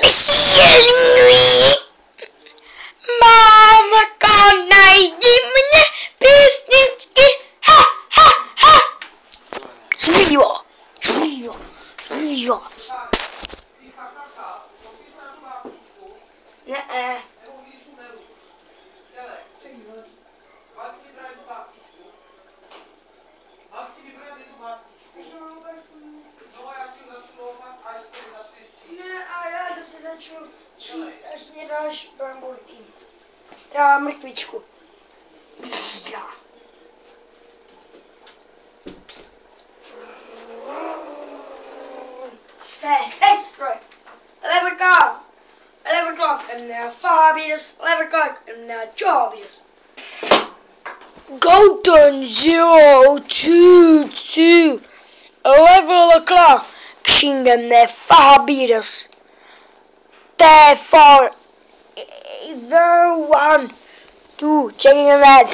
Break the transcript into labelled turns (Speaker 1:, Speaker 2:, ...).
Speaker 1: Silný. Mámka, najdi mě písničky. Ha, ha, ha. Zvíjo. Ne. Ne, a já zase začnu číst, až mě dáš bramborky. Teda mrkvičku. Hey, stroj. 11 o'clock, and now 5 meters, 11 o'clock, and now 12 meters. Golden 022, 11 o'clock, kingen är 5 meters. Therefore, 012, checking the red.